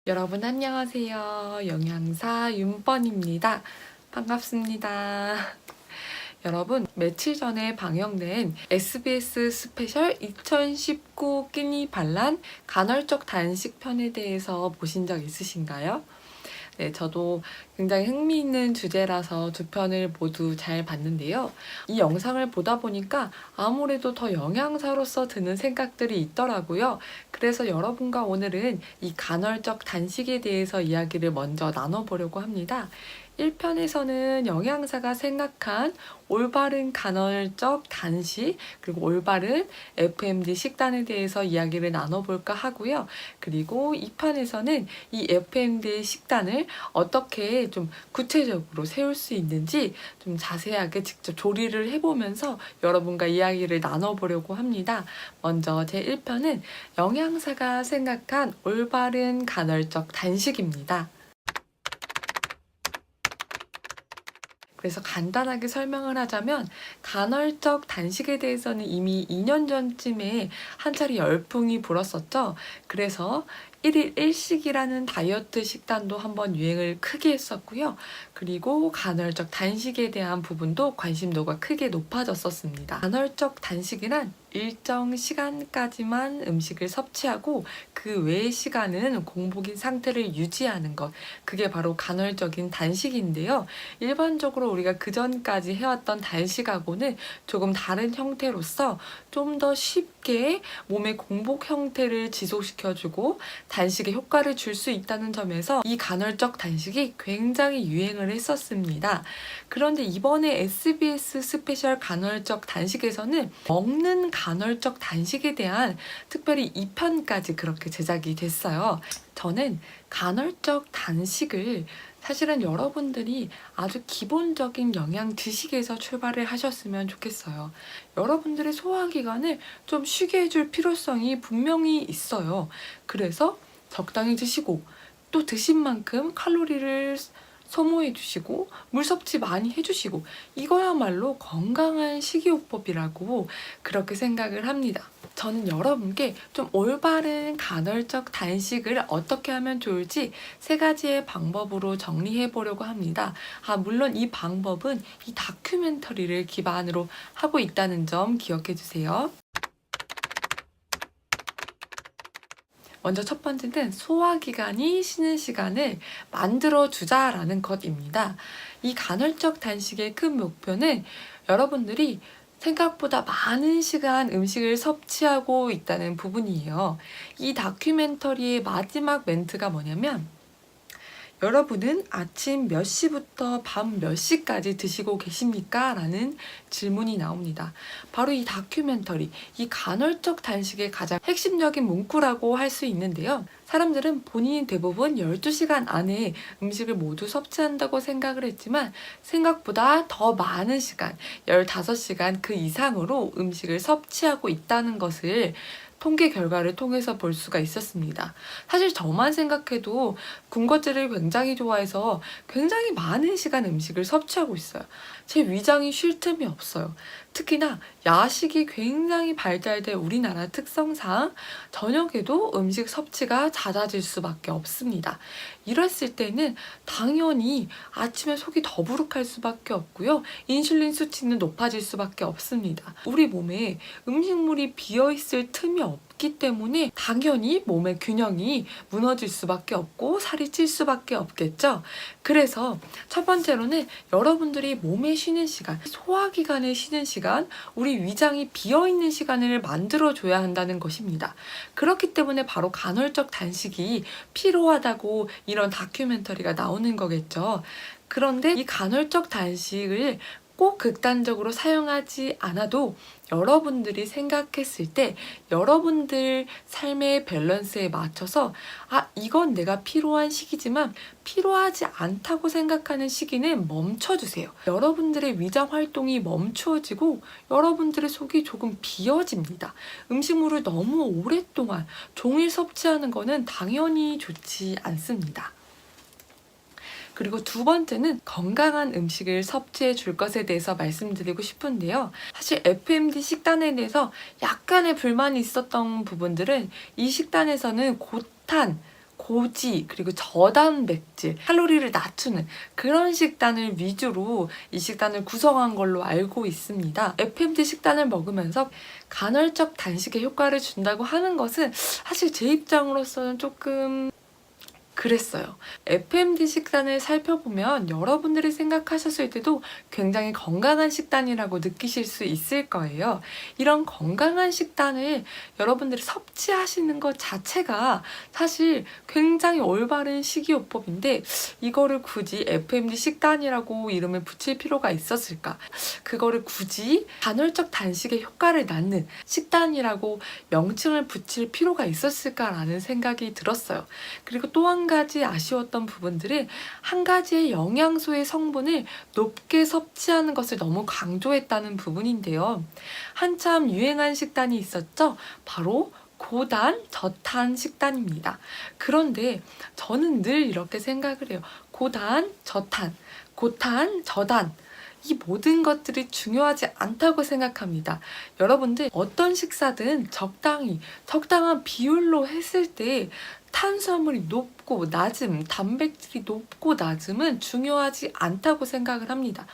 여러분 안녕하세요. 영양사 윤번입니다. 반갑습니다. 여러분, 며칠 전에 방영된 SBS 스페셜 2019 끼니 반란 간헐적 단식 편에 대해서 보신 적 있으신가요? 네, 저도 굉장히 흥미있는 주제라서 두 편을 모두 잘 봤는데요. 이 영상을 보다 보니까 아무래도 더 영양사로서 드는 생각들이 있더라고요. 그래서 여러분과 오늘은 이 간헐적 단식에 대해서 이야기를 먼저 나눠보려고 합니다. 1편에서는 영양사가 생각한 올바른 간헐적 단식, 그리고 올바른 FMD 식단에 대해서 이야기를 나눠볼까 하고요. 그리고 2편에서는 이 FMD 식단을 어떻게 좀 구체적으로 세울 수 있는지 좀 자세하게 직접 조리를 해보면서 여러분과 이야기를 나눠보려고 합니다. 먼저 제 1편은 영양사가 생각한 올바른 간헐적 단식입니다. 그래서 간단하게 설명을 하자면 간헐적 단식에 대해서는 이미 2년 전쯤에 한 차례 열풍이 불었었죠. 그래서 1일 1식이라는 다이어트 식단도 한번 유행을 크게 했었고요. 그리고 간헐적 단식에 대한 부분도 관심도가 크게 높아졌었습니다. 간헐적 단식이란 일정 시간까지만 음식을 섭취하고 그 외의 시간은 공복인 상태를 유지하는 것. 그게 바로 간헐적인 단식인데요. 일반적으로 우리가 그전까지 해왔던 단식하고는 조금 다른 형태로서 좀 더 쉽게 몸의 공복 형태를 지속시켜주고 단식에 효과를 줄 수 있다는 점에서 이 간헐적 단식이 굉장히 유행을 했었습니다. 그런데 이번에 SBS 스페셜 간헐적 단식에서는 먹는 간헐적 단식에 대한 특별히 2편까지 그렇게 제작이 됐어요. 저는 간헐적 단식을 사실은 여러분들이 아주 기본적인 영양 지식에서 출발을 하셨으면 좋겠어요. 여러분들의 소화기관을 좀 쉬게 해줄 필요성이 분명히 있어요. 그래서 적당히 드시고 또 드신 만큼 칼로리를 소모해 주시고 물 섭취 많이 해주시고 이거야말로 건강한 식이요법이라고 그렇게 생각을 합니다. 저는 여러분께 좀 올바른 간헐적 단식을 어떻게 하면 좋을지 3가지의 방법으로 정리해 보려고 합니다. 물론 이 방법은 이 다큐멘터리를 기반으로 하고 있다는 점 기억해 주세요. 먼저 첫 번째는 소화기관이 쉬는 시간을 만들어주자라는 것입니다. 이 간헐적 단식의 큰 목표는 여러분들이 생각보다 많은 시간 음식을 섭취하고 있다는 부분이에요. 이 다큐멘터리의 마지막 멘트가 뭐냐면 여러분은 아침 몇 시부터 밤 몇 시까지 드시고 계십니까? 라는 질문이 나옵니다. 바로 이 다큐멘터리, 이 간헐적 단식의 가장 핵심적인 문구라고 할 수 있는데요. 사람들은 본인이 대부분 12시간 안에 음식을 모두 섭취한다고 생각을 했지만 생각보다 더 많은 시간, 15시간 그 이상으로 음식을 섭취하고 있다는 것을 통계 결과를 통해서 볼 수가 있었습니다. 사실 저만 생각해도 군것질을 굉장히 좋아해서 굉장히 많은 시간 음식을 섭취하고 있어요. 제 위장이 쉴 틈이 없어요. 특히나 야식이 굉장히 발달된 우리나라 특성상 저녁에도 음식 섭취가 잦아질 수밖에 없습니다. 이랬을 때는 당연히 아침에 속이 더부룩할 수밖에 없고요. 인슐린 수치는 높아질 수밖에 없습니다. 우리 몸에 음식물이 비어있을 틈이 없기 때문에 당연히 몸의 균형이 무너질 수밖에 없고 살이 찔 수밖에 없겠죠. 그래서 첫 번째로는 여러분들이 몸에 쉬는 시간, 소화기관에 쉬는 시간, 우리 위장이 비어있는 시간을 만들어줘야 한다는 것입니다. 그렇기 때문에 바로 간헐적 단식이 필요하다고 이런 다큐멘터리가 나오는 거겠죠. 그런데 이 간헐적 단식을 꼭 극단적으로 사용하지 않아도 여러분들이 생각했을 때 여러분들 삶의 밸런스에 맞춰서 이건 내가 필요한 시기지만 필요하지 않다고 생각하는 시기는 멈춰주세요. 여러분들의 위장 활동이 멈추어지고 여러분들의 속이 조금 비어집니다. 음식물을 너무 오랫동안 종일 섭취하는 거는 당연히 좋지 않습니다. 그리고 두 번째는 건강한 음식을 섭취해 줄 것에 대해서 말씀드리고 싶은데요. 사실 FMD 식단에 대해서 약간의 불만이 있었던 부분들은 이 식단에서는 고지 그리고 저단백질, 칼로리를 낮추는 그런 식단을 위주로 이 식단을 구성한 걸로 알고 있습니다. FMD 식단을 먹으면서 간헐적 단식에 효과를 준다고 하는 것은 사실 제 입장으로서는 조금 그랬어요. FMD 식단을 살펴보면 여러분들이 생각하셨을 때도 굉장히 건강한 식단이라고 느끼실 수 있을 거예요. 이런 건강한 식단을 여러분들이 섭취하시는 것 자체가 사실 굉장히 올바른 식이요법인데 이거를 굳이 FMD 식단이라고 이름을 붙일 필요가 있었을까? 그거를 굳이 간헐적 단식에 효과를 낳는 식단이라고 명칭을 붙일 필요가 있었을까라는 생각이 들었어요. 그리고 또 한 가지 아쉬웠던 부분들은 한 가지의 영양소의 성분을 높게 섭취하는 것을 너무 강조했다는 부분인데요. 한참 유행한 식단이 있었죠. 바로 고단, 저탄 식단입니다. 그런데 저는 늘 이렇게 생각을 해요. 고단, 저탄, 고탄, 저단. 이 모든 것들이 중요하지 않다고 생각합니다. 여러분들 어떤 식사든 적당한 비율로 했을 때 탄수화물이 높고 낮음, 단백질이 높고 낮음은 중요하지 않다고 생각을 합니다.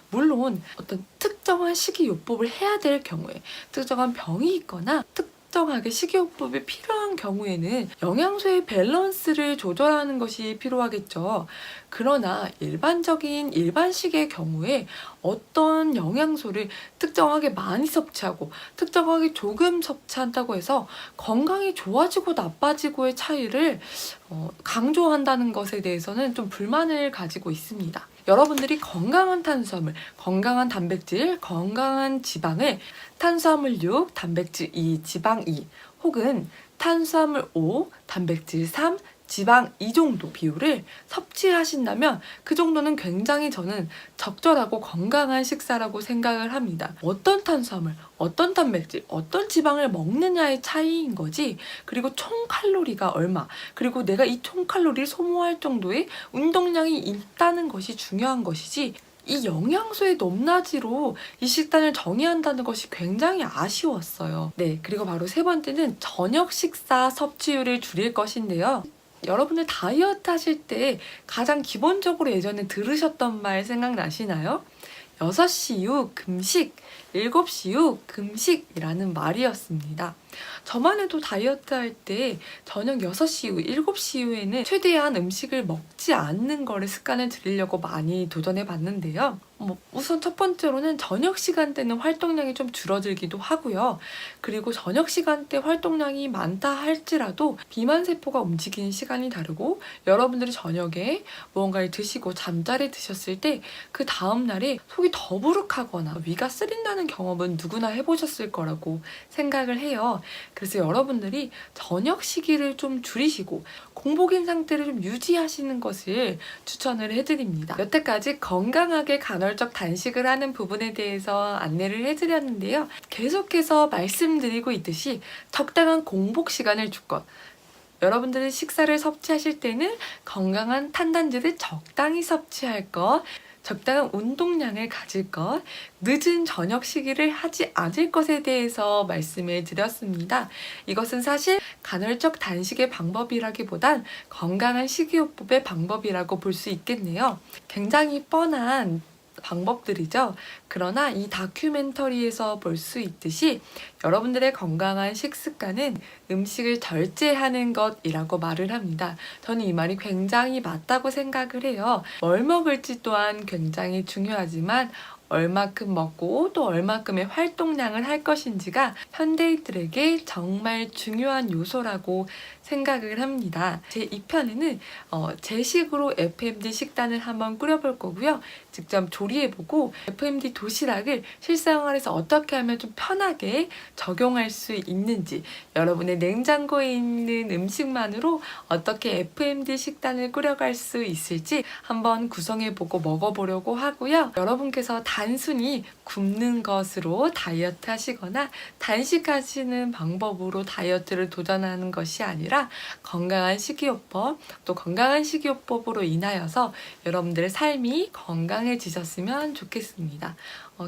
물론 어떤 특정한 식이요법을 해야 될 경우에 특정한 병이 있거나 특정하게 식이요법이 필요한 경우에는 영양소의 밸런스를 조절하는 것이 필요하겠죠. 그러나 일반식의 경우에 어떤 영양소를 특정하게 많이 섭취하고 특정하게 조금 섭취한다고 해서 건강이 좋아지고 나빠지고의 차이를 강조한다는 것에 대해서는 좀 불만을 가지고 있습니다. 여러분들이 건강한 탄수화물, 건강한 단백질, 건강한 지방을 탄수화물 6, 단백질 2, 지방 2 혹은 탄수화물 5, 단백질 3, 지방 이 정도 비율을 섭취하신다면 그 정도는 굉장히 저는 적절하고 건강한 식사라고 생각을 합니다. 어떤 탄수화물, 어떤 단백질, 어떤 지방을 먹느냐의 차이인 거지 그리고 총 칼로리가 얼마 그리고 내가 이 총 칼로리를 소모할 정도의 운동량이 있다는 것이 중요한 것이지 이 영양소의 높낮이로 이 식단을 정의한다는 것이 굉장히 아쉬웠어요. 네, 그리고 바로 세 번째는 저녁 식사 섭취율을 줄일 것인데요. 여러분들 다이어트 하실 때 가장 기본적으로 예전에 들으셨던 말 생각나시나요? 6시 이후 금식, 7시 이후 금식이라는 말이었습니다. 저만 해도 다이어트 할 때 저녁 6시 이후, 7시 이후에는 최대한 음식을 먹지 않는 거를 습관을 들이려고 많이 도전해 봤는데요. 우선 첫 번째로는 저녁 시간대는 활동량이 좀 줄어들기도 하고요. 그리고 저녁 시간대 활동량이 많다 할지라도 비만세포가 움직이는 시간이 다르고 여러분들이 저녁에 무언가를 드시고 잠자리 드셨을 때 그 다음날에 속이 더부룩하거나 위가 쓰린다는 경험은 누구나 해보셨을 거라고 생각을 해요. 그래서 여러분들이 저녁 시기를 좀 줄이시고 공복인 상태를 좀 유지하시는 것을 추천을 해드립니다. 여태까지 건강하게 간헐적 단식을 하는 부분에 대해서 안내를 해드렸는데요. 계속해서 말씀드리고 있듯이 적당한 공복 시간을 줄 것. 여러분들이 식사를 섭취하실 때는 건강한 탄단지를 적당히 섭취할 것, 적당한 운동량을 가질 것, 늦은 저녁 시기를 하지 않을 것에 대해서 말씀을 드렸습니다. 이것은 사실 간헐적 단식의 방법이라기보단 건강한 식이요법의 방법이라고 볼 수 있겠네요. 굉장히 뻔한 방법들이죠. 그러나 이 다큐멘터리에서 볼 수 있듯이 여러분들의 건강한 식습관은 음식을 절제하는 것이라고 말을 합니다. 저는 이 말이 굉장히 맞다고 생각을 해요. 뭘 먹을지 또한 굉장히 중요하지만 얼마큼 먹고 또 얼마큼의 활동량을 할 것인지가 현대인들에게 정말 중요한 요소라고 생각을 합니다. 제 2편에는 제 식으로 FMD 식단을 한번 꾸려볼 거고요. 직접 조리해보고 FMD 도시락을 실생활에서 어떻게 하면 좀 편하게 적용할 수 있는지 여러분의 냉장고에 있는 음식만으로 어떻게 FMD 식단을 꾸려갈 수 있을지 한번 구성해보고 먹어보려고 하고요. 여러분께서 단순히 굶는 것으로 다이어트 하시거나 단식하시는 방법으로 다이어트를 도전하는 것이 아니라 건강한 식이요법, 또 건강한 식이요법으로 인하여서 여러분들의 삶이 건강해지셨으면 좋겠습니다.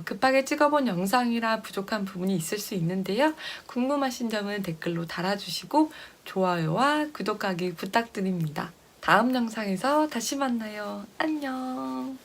급하게 찍어본 영상이라 부족한 부분이 있을 수 있는데요. 궁금하신 점은 댓글로 달아주시고 좋아요와 구독하기 부탁드립니다. 다음 영상에서 다시 만나요. 안녕.